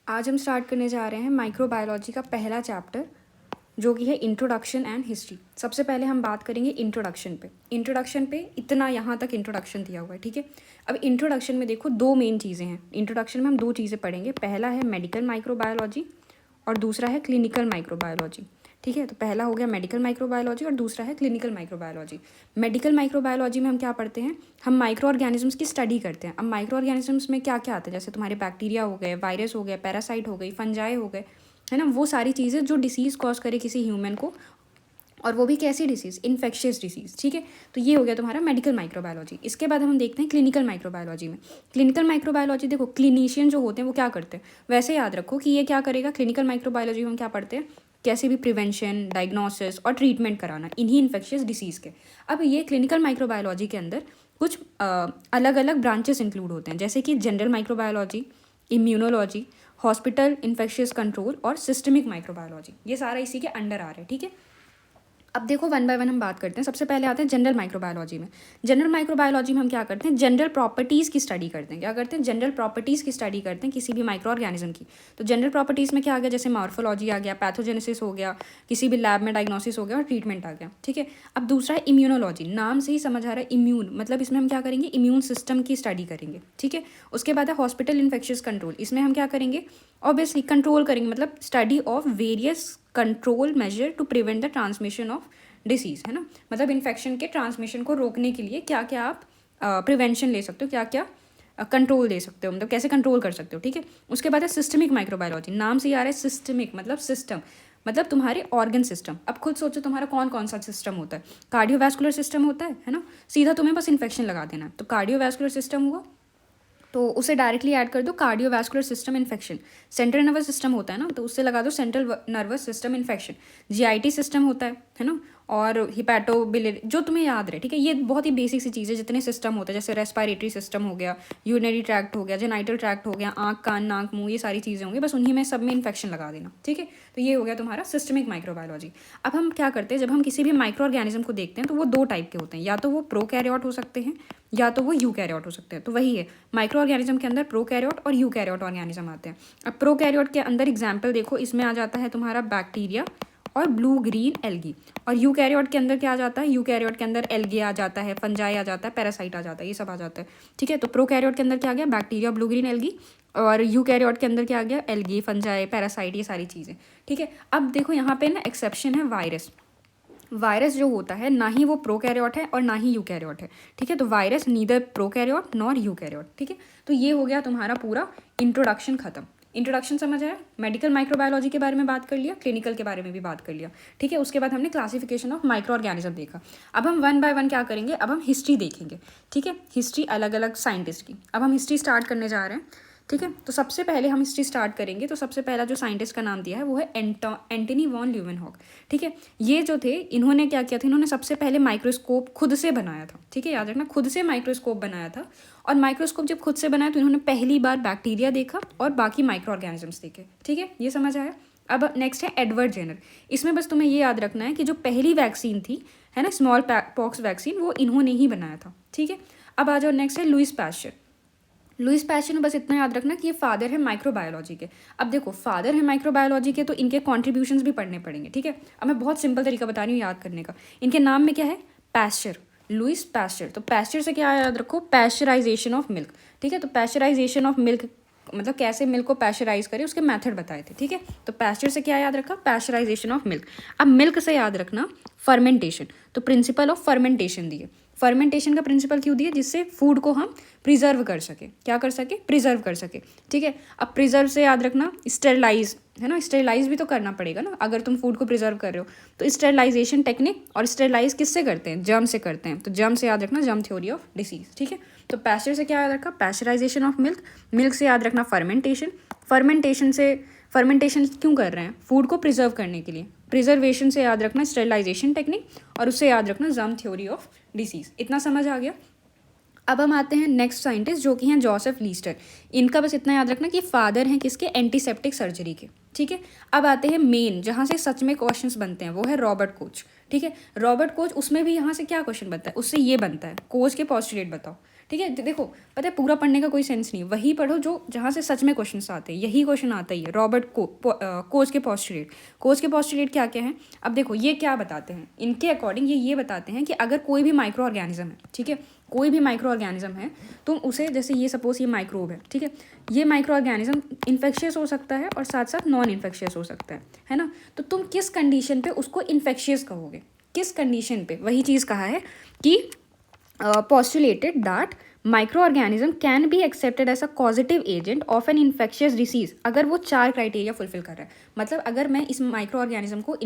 आज हम स्टार्ट करने जा रहे हैं माइक्रोबायोलॉजी का पहला चैप्टर जो कि है इंट्रोडक्शन एंड हिस्ट्री। सबसे पहले हम बात करेंगे इंट्रोडक्शन पे। इंट्रोडक्शन पे इतना यहाँ तक इंट्रोडक्शन दिया हुआ है, ठीक है। अब इंट्रोडक्शन में देखो दो मेन चीज़ें हैं। इंट्रोडक्शन में हम दो चीज़ें पढ़ेंगे, पहला है मेडिकल माइक्रोबायोलॉजी और दूसरा है क्लिनिकल माइक्रोबायोलॉजी, ठीक है। तो पहला हो गया मेडिकल माइक्रोबायोलॉजी और दूसरा है क्लिनिकल माइक्रोबायोलॉजी। मेडिकल माइक्रोबायोलॉजी में हम क्या पढ़ते हैं, हम माइक्रो ऑर्गेनिजम्स की स्टडी करते हैं। अब माइक्रो ऑर्गेनिजम्स में क्या क्या आता है, जैसे तुम्हारे बैक्टीरिया हो गए, वायरस हो गए, पैरासाइट हो गई, फंजाई हो गए, है ना, वो सारी चीज़ें जो डिसीज़ कॉज करे किसी ह्यूमन को, और वो भी कैसी डिसीज़, इन्फेक्शियस डिसीज़, ठीक है। तो ये हो गया तुम्हारा मेडिकल माइक्रोबायोलॉजी। इसके बाद हम देखते हैं क्लिनिकल माइक्रोबायोलॉजी में। क्लिनिकल माइक्रोबायोलॉजी देखो, क्लिनिशियन जो होते हैं वो क्या करते हैं, वैसे याद रखो कि ये क्या करेगा। क्लिनिकल माइक्रोबायोलॉजी में हम क्या पढ़ते हैं, कैसे भी प्रिवेंशन, डायग्नोसिस और ट्रीटमेंट कराना इन्हीं इन्फेक्शियस डिसीज़ के। अब ये क्लिनिकल माइक्रोबायोलॉजी के अंदर कुछ अलग अलग ब्रांचेस इंक्लूड होते हैं, जैसे कि general microbiology, immunology, hospital infectious control और सिस्टमिक माइक्रोबायोलॉजी। ये सारा इसी के अंडर आ रहे हैं, ठीक है। अब देखो वन बाय वन हम बात करते हैं। सबसे पहले आते हैं जनरल माइक्रोबायोलॉजी में। जनरल माइक्रोबायोलॉजी में हम क्या करते हैं, जनरल प्रॉपर्टीज़ की स्टडी करते हैं। क्या करते हैं, जनरल प्रॉपर्टीज़ की स्टडी करते हैं किसी भी माइक्रो ऑर्गेनिज्म की। तो जनरल प्रॉपर्टीज़ में क्या आ गया, जैसे मॉर्फोलॉजी आ गया, पैथोजेनेसिस हो गया, किसी भी लैब में डायग्नोसिस हो गया और ट्रीटमेंट आ गया, ठीक है। अब दूसरा है इम्यूनोलॉजी, नाम से ही समझ आ रहा है इम्यून, मतलब इसमें हम क्या करेंगे, इम्यून सिस्टम की स्टडी करेंगे, ठीक है। उसके बाद है हॉस्पिटल इन्फेक्शियस कंट्रोल। इसमें हम क्या करेंगे, ऑब्वियसली कंट्रोल करेंगे, मतलब study of various control measure to prevent the transmission of disease, है ना। मतलब इन्फेक्शन के ट्रांसमिशन को रोकने के लिए क्या क्या आप प्रिवेंशन ले सकते हो, क्या क्या कंट्रोल दे सकते हो, मतलब कैसे कंट्रोल कर सकते हो, ठीक है। उसके बाद है सिस्टमिक माइक्रोबायोलॉजी। नाम से ही आ रहा है सिस्टमिक, मतलब सिस्टम, मतलब तुम्हारे ऑर्गन सिस्टम। अब खुद सोचो तुम्हारा कौन कौन सा सिस्टम होता है, कार्डियोवैस्कुलर सिस्टम होता है ना। सीधा तुम्हें बस इन्फेक्शन लगा देना है, तो कार्डियोवैस्कुलर सिस्टम हुआ, तो उसे डायरेक्टली ऐड कर दो cardiovascular system infection. Central nervous system होता है ना, तो उससे लगा दो central nervous system infection. JIT system होता है ना, और हिपैटोबिलिरी, जो तुम्हें याद रहे, ठीक है। ये बहुत ही बेसिक सी चीज़ है। जितने सिस्टम होते हैं, जैसे रेस्पिरेटरी सिस्टम हो गया, यूरिनरी ट्रैक्ट हो गया, जेनाइटल ट्रैक्ट हो गया, आँख कान नाक मुंह, ये सारी चीज़ें होंगी, बस उन्हीं में सब में इन्फेक्शन लगा देना, ठीक है। तो ये हो गया तुम्हारा सिस्टमिक माइक्रोबायोलॉजी। अब हम क्या करते हैं, जब हम किसी भी माइक्रो ऑर्गेनिज्म को देखते हैं तो वो दो टाइप के होते हैं, या तो वो प्रोकैरियोट हो सकते हैं या तो वो यूकैरियोट हो सकते हैं। तो वही है, माइक्रो ऑर्गेनिज्म के अंदर प्रोकैरियोट और यूकैरियोट ऑर्गेनिज्म आते हैं। अब प्रोकैरियोट के अंदर एग्जाम्पल देखो, इसमें आ जाता है तुम्हारा बैक्टीरिया और ब्लू ग्रीन एल्गी। और यूकैरियोट के अंदर क्या आ जाता है, यूकैरियोट के अंदर एल्गी आ जाता है, फंजाई आ जाता है, पैरासाइट आ जाता है, ये सब आ जाता है, ठीक है। तो प्रोकैरियोट के अंदर क्या आ गया, बैक्टीरिया, ब्लू ग्रीन एल्गी, और यूकैरियोट के अंदर क्या आ गया, एल्गी, फंजाई, पैरासाइट, ये सारी चीज़ें, ठीक है। अब देखो यहाँ पे ना एक्सेप्शन है वायरस। वायरस जो होता है ना ही वो प्रोकैरियोट है और ना ही यूकैरियोट है, ठीक है। तो virus neither prokaryote nor eukaryote, ठीक है। तो ये हो गया तुम्हारा पूरा इंट्रोडक्शन खत्म। इंट्रोडक्शन समझ आया, मेडिकल माइक्रोबायोलॉजी के बारे में बात कर लिया, क्लिनिकल के बारे में भी बात कर लिया, ठीक है। उसके बाद हमने क्लासिफिकेशन ऑफ माइक्रो ऑर्गेनिज्म देखा। अब हम वन बाय वन क्या करेंगे, अब हम हिस्ट्री देखेंगे, ठीक है। हिस्ट्री अलग अलग साइंटिस्ट की। अब हम हिस्ट्री स्टार्ट करने जा रहे हैं, ठीक है। तो सबसे पहले हम हिस्ट्री स्टार्ट करेंगे, तो सबसे पहला जो साइंटिस्ट का नाम दिया है वो है एंटनी वॉन ल्यूवेनहॉक, ठीक है। ये जो थे, इन्होंने क्या किया था, इन्होंने सबसे पहले माइक्रोस्कोप खुद से बनाया था, ठीक है, याद रखना, खुद से माइक्रोस्कोप बनाया था। और माइक्रोस्कोप जब खुद से बनाया तो इन्होंने पहली बार बैक्टीरिया देखा और बाकी माइक्रो ऑर्गेनिजम्स देखे, ठीक है, ये समझ आया। अब नेक्स्ट है एडवर्ड जेनर। इसमें बस तुम्हें ये याद रखना है कि जो पहली वैक्सीन थी, है ना, स्मॉल पॉक्स वैक्सीन, वो इन्होंने ही बनाया था, ठीक है। अब आ जाओ, नेक्स्ट है लुइस पैस्चर। लुइस पैस्चर में बस इतना याद रखना कि ये फादर है माइक्रोबायोलॉजी के। अब देखो, फादर है माइक्रोबायोलॉजी के, तो इनके कॉन्ट्रीब्यूशंस भी पढ़ने पड़ेंगे, ठीक है। अब मैं बहुत सिंपल तरीका बता रही हूँ याद करने का। इनके नाम में क्या है, पैस्चर, लुइस पैस्चर। तो पैस्चर से क्या याद रखो, पैस्चराइजेशन ऑफ मिल्क, ठीक है। तो पैस्चराइजेशन ऑफ मिल्क मतलब कैसे मिल्क को पैस्चराइज करें, उसके मेथड बताए थे, ठीक है। तो पैस्चर से क्या याद रखा, पैस्चराइजेशन ऑफ मिल्क। अब मिल्क से याद रखना फर्मेंटेशन, तो प्रिंसिपल ऑफ फर्मेंटेशन दिए। फर्मेंटेशन का प्रिंसिपल क्यों दिए, जिससे फूड को हम प्रिजर्व कर सके, क्या कर सके, प्रिजर्व कर सके, ठीक है। अब प्रिजर्व से याद रखना स्टेरलाइज, है ना, स्टेरलाइज भी तो करना पड़ेगा ना, अगर तुम फूड को प्रिजर्व कर रहे हो। तो स्टेरलाइजेशन टेक्निक, और स्टेरलाइज किससे करते हैं, जर्म से करते हैं, तो जर्म से याद रखना जर्म थ्योरी ऑफ डिसीज, ठीक है। तो पैस्चर से क्या याद रखा, पैस्चराइजेशन ऑफ मिल्क। मिल्क से याद रखना फर्मेंटेशन। फर्मेंटेशन क्यों कर रहे हैं, फूड को प्रिजर्व करने के लिए। प्रिजर्वेशन से याद रखना स्टेरलाइजेशन टेक्निक, और उससे याद रखना जर्म थ्योरी ऑफ डिसीज। इतना समझ आ गया। अब हम आते हैं नेक्स्ट साइंटिस्ट, जो कि हैं जोसेफ लीस्टर। इनका बस इतना याद रखना कि फादर हैं किसके, एंटीसेप्टिक सर्जरी के, ठीक है। अब आते हैं मेन, जहाँ से सच में क्वेश्चंस बनते हैं, वो है रॉबर्ट कोच, ठीक है। रॉबर्ट कोच, उसमें भी यहाँ से क्या क्वेश्चन बनता है, उससे ये बनता है, कोच के पोस्टुलेट बताओ, ठीक है। देखो पता है पूरा पढ़ने का कोई सेंस नहीं, वही पढ़ो जो जहाँ से सच में क्वेश्चन आते हैं। यही क्वेश्चन आता ही है रॉबर्ट कोच के पोस्टुलेट। कोच के पोस्टुलेट क्या क्या है, अब देखो ये क्या बताते हैं, इनके अकॉर्डिंग ये बताते हैं कि अगर कोई भी माइक्रो ऑर्गेनिज्म है, ठीक है, कोई भी माइक्रो ऑर्गेनिज्म है, तुम उसे, जैसे ये सपोज ये माइक्रोब है, ठीक है, ये माइक्रो ऑर्गेनिज्म इन्फेक्शियस हो सकता है और साथ साथ नॉन इन्फेक्शियस हो सकता है ना। तो तुम किस कंडीशन पे उसको इन्फेक्शियस कहोगे, किस कंडीशन पे, वही चीज़ कहा है कि postulated that microorganism can be accepted as a causative agent of an infectious disease, अगर वो 4 क्राइटेरिया फुलफिल कर रहा है। मतलब अगर मैं इस माइक्रो ऑर्गेनिज्म को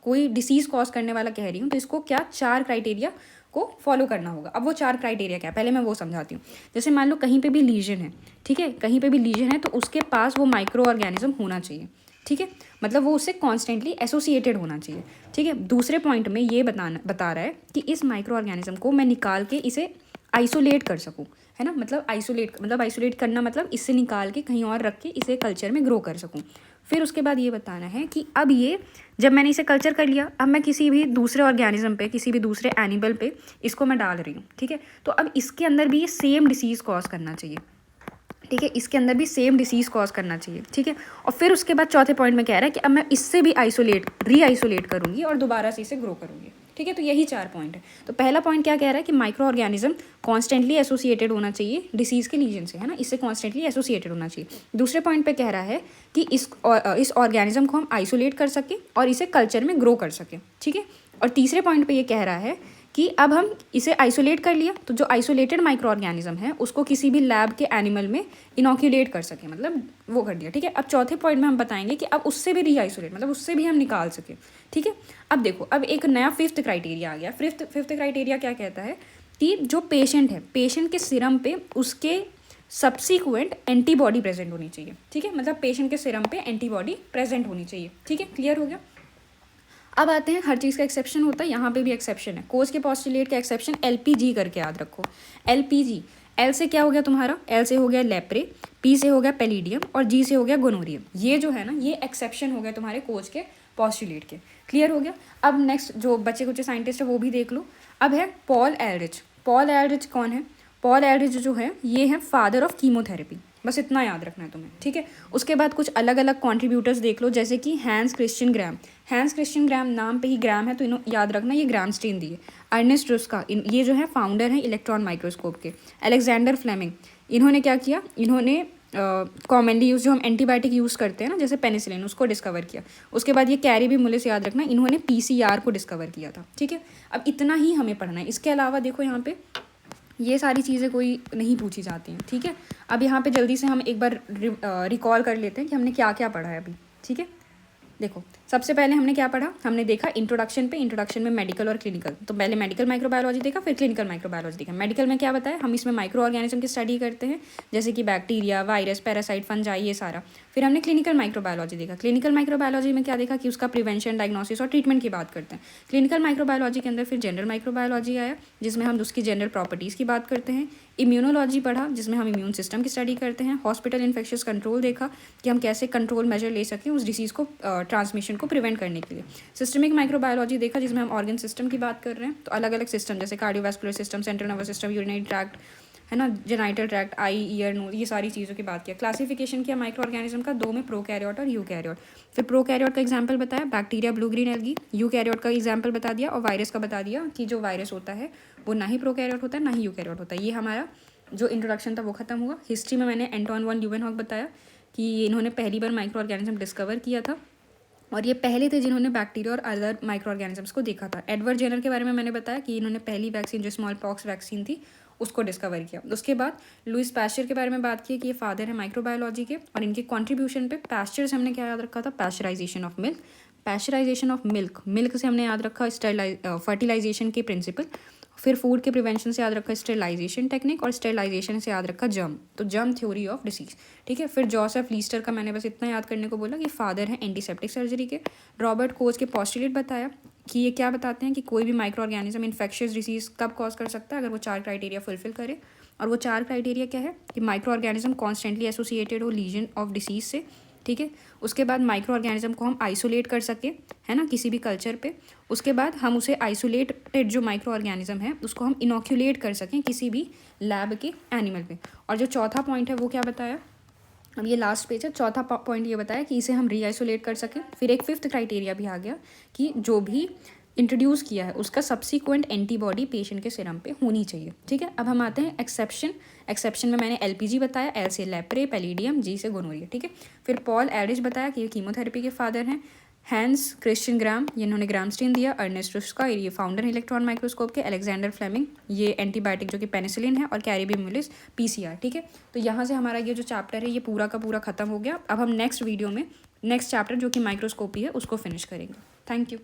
कोई डिसीज़ कॉज करने वाला कह रही हूँ तो इसको क्या 4 क्राइटेरिया को फॉलो करना होगा। अब वो 4 क्राइटेरिया क्या है, पहले मैं वो समझाती हूँ। जैसे मान लो कहीं पे भी लीजन है, ठीक है, कहीं पे भी लीजन है तो उसके पास वो माइक्रो ऑर्गेनिज्म होना चाहिए, ठीक है, मतलब वो उससे कॉन्स्टेंटली एसोसिएटेड होना चाहिए, ठीक है। दूसरे पॉइंट में ये बता रहा है कि इस माइक्रो ऑर्गेनिज्म को मैं निकाल के इसे आइसोलेट कर सकूँ, है ना, मतलब आइसोलेट करना मतलब इससे निकाल के कहीं और रख के इसे कल्चर में ग्रो कर सकूँ। फिर उसके बाद ये बताना है कि अब ये जब मैंने इसे कल्चर कर लिया, अब मैं किसी भी दूसरे ऑर्गेनिज्म पे, किसी भी दूसरे एनिमल पे इसको मैं डाल रही हूँ, ठीक है, तो अब इसके अंदर भी ये सेम डिसीज़ कॉज करना चाहिए, ठीक है, इसके अंदर भी सेम डिसीज़ कॉज करना चाहिए, ठीक है। और फिर उसके बाद चौथे पॉइंट में कह रहा है कि अब मैं इससे भी रीआइसोलेट करूँगी और दोबारा से इसे ग्रो करूँगी, ठीक है। तो यही 4 पॉइंट है। तो पहला पॉइंट क्या कह रहा है कि माइक्रो ऑर्गेनिज्म कॉन्स्टेंटली एसोसिएटेड होना चाहिए डिसीज़ के लीजन से, है ना, इससे कॉन्स्टेंटली एसोसिएटेड होना चाहिए। दूसरे पॉइंट पे कह रहा है कि इस ऑर्गेनिज्म को हम आइसोलेट कर सकें और इसे कल्चर में ग्रो कर सकें, ठीक है। और तीसरे पॉइंट पे ये कह रहा है कि अब हम इसे आइसोलेट कर लिया तो जो आइसोलेटेड माइक्रो ऑर्गेनिज्म है उसको किसी भी लैब के एनिमल में इनोक्यूलेट कर सके, मतलब वो कर दिया, ठीक है। अब चौथे पॉइंट में हम बताएंगे कि अब उससे भी रीआइसोलेट, मतलब उससे भी हम निकाल सके, ठीक है। अब देखो अब एक नया 5th क्राइटेरिया आ गया। फिफ्थ क्राइटेरिया क्या कहता है कि जो पेशेंट है, पेशेंट के सीरम पे उसके सब्सिक्वेंट एंटीबॉडी प्रेजेंट होनी चाहिए, ठीक है, मतलब पेशेंट के सीरम पे एंटीबॉडी प्रेजेंट होनी चाहिए, ठीक है, क्लियर हो गया। अब आते हैं, हर चीज़ का एक्सेप्शन होता है, यहाँ पे भी एक्सेप्शन है। कोच के पोस्टुलेट का एक्सेप्शन LPG करके याद रखो। LPG, L से क्या हो गया तुम्हारा, L से हो गया लेप्रे, P से हो गया पेलिडियम और G से हो गया गोनोरियम। ये जो है ना, ये एक्सेप्शन हो गया तुम्हारे कोच के पोस्टुलेट के, क्लियर हो गया। अब नेक्स्ट जो बच्चे कुछ साइंटिस्ट है वो भी देख लो। अब है पॉल एलरिच। पॉल एलरिच कौन है, पॉल एलरिच जो है ये है फादर ऑफ कीमोथेरेपी, बस इतना याद रखना है तुम्हें, ठीक है। उसके बाद कुछ अलग अलग कॉन्ट्रीब्यूटर्स देख लो, जैसे कि हैंस क्रिश्चियन ग्राम। हैंस क्रिश्चियन ग्राम, नाम पे ही ग्राम है तो इन्हों याद रखना, ये ग्राम स्टेन दिए। अर्नेस्ट रुस्का, ये जो है फाउंडर हैं इलेक्ट्रॉन माइक्रोस्कोप के। अलेक्जेंडर फ्लेमिंग, इन्होंने क्या किया, इन्होंने कॉमनली यूज जो हम एंटीबायोटिक यूज़ करते हैं ना, जैसे पेनिसिलिन, उसको डिस्कवर किया। उसके बाद ये कैरी भी मुले से याद रखना, इन्होंने PCR को डिस्कवर किया था, ठीक है। अब इतना ही हमें पढ़ना है, इसके अलावा देखो यहाँ पे ये सारी चीज़ें कोई नहीं पूछी जाती हैं, ठीक है। अब यहाँ पे जल्दी से हम एक बार रिकॉल कर लेते हैं कि हमने क्या क्या पढ़ा है अभी, ठीक है। देखो सबसे पहले हमने क्या पढ़ा, हमने देखा इंट्रोडक्शन पे, इंट्रोडक्शन में मेडिकल और क्लिनिकल। तो पहले मेडिकल माइक्रोबायोलॉजी देखा, फिर क्लिनिकल माइक्रोबायोलॉजी देखा। मेडिकल में क्या बताया, हम इसमें माइक्रो ऑर्गेनिज्म की स्टडी करते हैं, जैसे कि बैक्टीरिया, वायरस, पैरासाइट, फंजाई, ये सारा। फिर हमने क्लिनिकल माइक्रोबायोलॉजी देखा। क्लिनिकल माइक्रोबायोलॉजी में क्या देखा कि उसका प्रिवेंशन, डायग्नोसिस और ट्रीटमेंट की बात करते हैं। क्लिनिकल माइक्रोबायोलॉजी के अंदर फिर जनरल माइक्रोबायोलॉजी आया, जिसमें हम उसकी जनरल प्रॉपर्टीज़ की बात करते हैं। इम्यूनोलॉजी पढ़ा, जिसमें हम इम्यून सिस्टम की स्टडी करते हैं। हॉस्पिटल इन्फेक्शियस कंट्रोल देखा कि हम कैसे कंट्रोल मेजर ले सकते हैं उस डिसीज़ को, ट्रांसमिशन को प्रिवेंट करने के लिए। सिस्टमिक माइक्रोबायोलॉजी देखा, जिसमें हम ऑर्गन सिस्टम की बात कर रहे हैं। तो अलग अलग सिस्टम जैसे cardiovascular system, central nervous system, urinary tract, है ना, जेनाइटल ट्रैक्ट, आई, ईयर, नोज, ये सारी चीज़ों की बात किया। क्लासिफिकेशन किया माइक्रो ऑर्गेनिज्म का, 2 में प्रोकैरियोट और यूकैरियोट। फिर प्रोकैरियोट का एग्जाम्पल बताया bacteria, blue green algae. Eukaryote का एग्जाम्पल बता दिया और वायरस का बता दिया कि जो वायरस होता है वो ना ही प्रोकैरियोट होता है ना ही यूकैरियोट होता है। ये हमारा जो इंट्रोडक्शन था वो खत्म हुआ। हिस्ट्री में मैंने एंटोन वन ल्यूवेनहॉक बताया कि इन्होंने पहली बार माइक्रो ऑर्गेनिज्म डिस्कवर किया था और ये पहले थे जिन्होंने बैक्टीरिया और अदर माइक्रो ऑर्गेनिजम्स को देखा था। एडवर्ड जेनर के बारे में मैंने बताया कि इन्होंने पहली वैक्सीन जो स्मॉल पॉक्स वैक्सीन थी उसको डिस्कवर किया। उसके बाद लुइस पैस्चर के बारे में बात की कि ये फादर है माइक्रोबायोलॉजी के, और इनके कंट्रीब्यूशन पे पैस्चर से हमने क्या याद रखा था, pasteurisation of milk. Pasteurisation of milk से हमने याद रखा फर्टिलाइजेशन के प्रिंसिपल। फिर फूड के प्रिवेंशन से याद रखा स्टेरिलाइजेशन टेक्निक, और स्टेरिलाइजेशन से याद रखा जर्म, तो जर्म थ्योरी ऑफ डिसीज, ठीक है। फिर जोसेफ लीस्टर का मैंने बस इतना याद करने को बोला कि फादर है एंटीसेप्टिक सर्जरी के। रॉबर्ट कोच के पोस्टुलेट बताया कि ये क्या बताते हैं कि कोई भी माइक्रो ऑर्गेनिज्म इन्फेक्शियस डिसीज कब कॉज कर सकता है, अगर वो 4 क्राइटेरिया फुलफिल करे। और वो 4 क्राइटेरिया क्या है कि माइक्रो ऑर्गेनिज्म कॉन्स्टेंटली एसोसिएटेड हो लीजन ऑफ डिसीज से, ठीक है। उसके बाद माइक्रो ऑर्गेनिज्म को हम आइसोलेट कर सके, है ना, किसी भी कल्चर पे। उसके बाद हम उसे आइसोलेटेड जो माइक्रो ऑर्गेनिज्म है उसको हम इनोक्यूलेट कर सकें किसी भी लैब के एनिमल पे। और जो चौथा पॉइंट है वो क्या बताया, अब ये लास्ट पेज है, चौथा पॉइंट ये बताया कि इसे हम रीआइसोलेट कर सकें। फिर एक फिफ्थ क्राइटेरिया भी आ गया कि जो भी इंट्रोड्यूस किया है उसका सब्सिक्वेंट एंटीबॉडी पेशेंट के सीरम पे होनी चाहिए, ठीक है। अब हम आते हैं एक्सेप्शन में मैंने एलपीजी बताया, एल से लेप्रे, पैलिडियम, जी से गोनोरिया, ठीक है। फिर पॉल एरिज बताया कि ये कीमोथेरेपी के फादर हैं। हैंस क्रिश्चियन ग्राम, ये इन्होंने ग्रामस्टीन दिया। अर्नेस्ट रुस्का, ये फाउंडर इलेक्ट्रॉन माइक्रोस्कोप के। अलेक्जेंडर फ्लेमिंग, ये एंटीबायोटिक जो कि पेनिसिलिन है। और कैरी मुलिस, पीसीआर, ठीक है। तो यहाँ से हमारा ये जो चैप्टर है ये पूरा का पूरा खत्म हो गया। अब हम नेक्स्ट वीडियो में नेक्स्ट चैप्टर जो कि माइक्रोस्कोपी है उसको फिनिश करेंगे। Thank you.